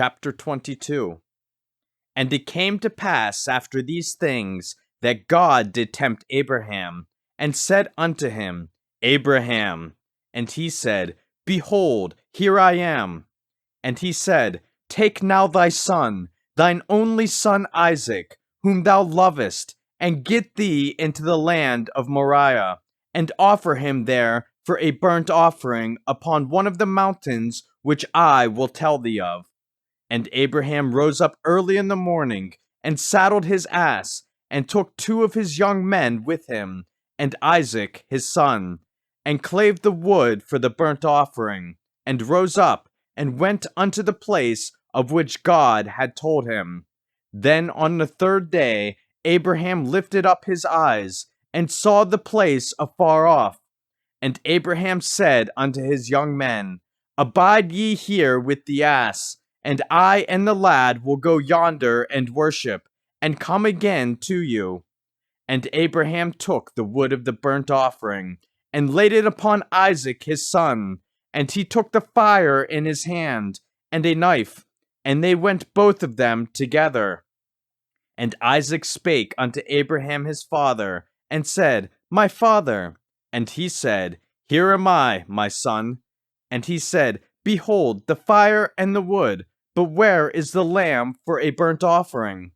Chapter 22. And it came to pass after these things that God did tempt Abraham, and said unto him, Abraham. And he said, Behold, here I am. And he said, Take now thy son, thine only son Isaac, whom thou lovest, and get thee into the land of Moriah, and offer him there for a burnt offering upon one of the mountains which I will tell thee of. And Abraham rose up early in the morning, and saddled his ass, and took 2 of his young men with him, and Isaac his son, and clave the wood for the burnt offering, and rose up, and went unto the place of which God had told him. Then on the 3rd day Abraham lifted up his eyes, and saw the place afar off. And Abraham said unto his young men, Abide ye here with the ass, and I and the lad will go yonder and worship, and come again to you. And Abraham took the wood of the burnt offering, and laid it upon Isaac his son, and he took the fire in his hand, and a knife, and they went both of them together. And Isaac spake unto Abraham his father, and said, My father. And he said, Here am I, my son. And he said, Behold the fire and the wood, but where is the lamb for a burnt offering?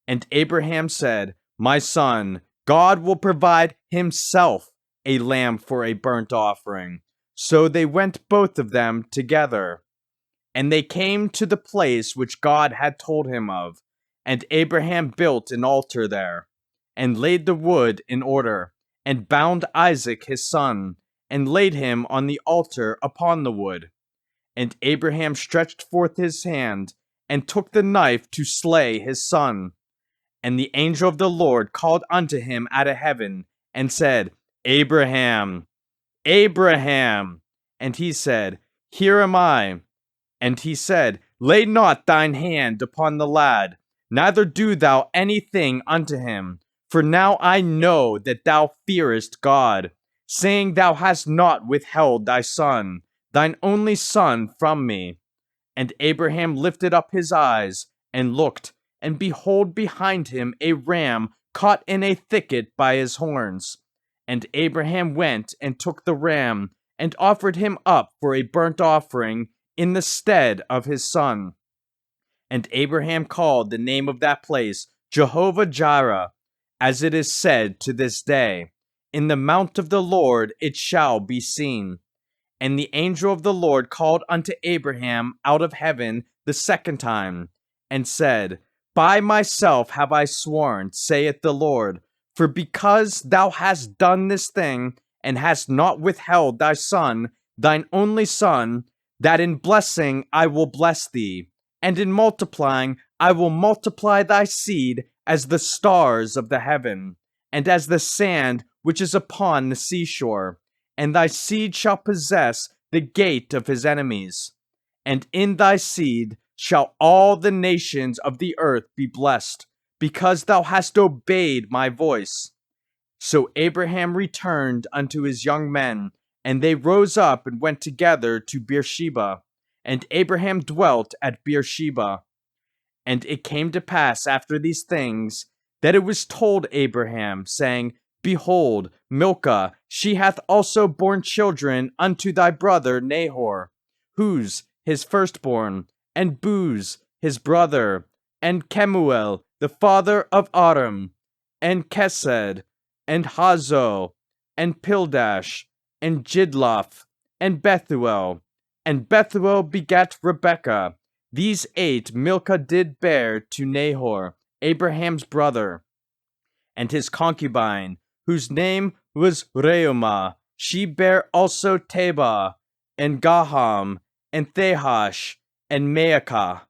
And Abraham said, My son, God will provide himself a lamb for a burnt offering. So they went both of them together. And they came to the place which God had told him of. And Abraham built an altar there, and laid the wood in order, and bound Isaac his son, and laid him on the altar upon the wood. And Abraham stretched forth his hand, and took the knife to slay his son. And the angel of the Lord called unto him out of heaven, and said, Abraham, Abraham. And he said, Here am I. And he said, Lay not thine hand upon the lad, neither do thou anything unto him. For now I know that thou fearest God, saying thou hast not withheld thy son, thine only son, from me. And Abraham lifted up his eyes, and looked, and behold behind him a ram caught in a thicket by his horns. And Abraham went and took the ram, and offered him up for a burnt offering in the stead of his son. And Abraham called the name of that place Jehovah-Jireh, as it is said to this day, In the mount of the Lord it shall be seen. And the angel of the Lord called unto Abraham out of heaven the 2nd time, and said, By myself have I sworn, saith the Lord, for because thou hast done this thing, and hast not withheld thy son, thine only son, that in blessing I will bless thee, and in multiplying I will multiply thy seed as the stars of the heaven, and as the sand which is upon the seashore. And thy seed shall possess the gate of his enemies. And in thy seed shall all the nations of the earth be blessed, because thou hast obeyed my voice. So Abraham returned unto his young men, and they rose up and went together to Beersheba. And Abraham dwelt at Beersheba. And it came to pass after these things, that it was told Abraham, saying, Behold, Milcah, she hath also borne children unto thy brother Nahor, Huz his firstborn, and Buz his brother, and Kemuel the father of Aram, and Kesed, and Hazo, and Pildash, and Jidlaph, and Bethuel. And Bethuel begat Rebekah. These 8 Milcah did bear to Nahor, Abraham's brother. And his concubine, whose name was Reumah, she bare also Tebah, and Gaham, and Thehash, and Maacah.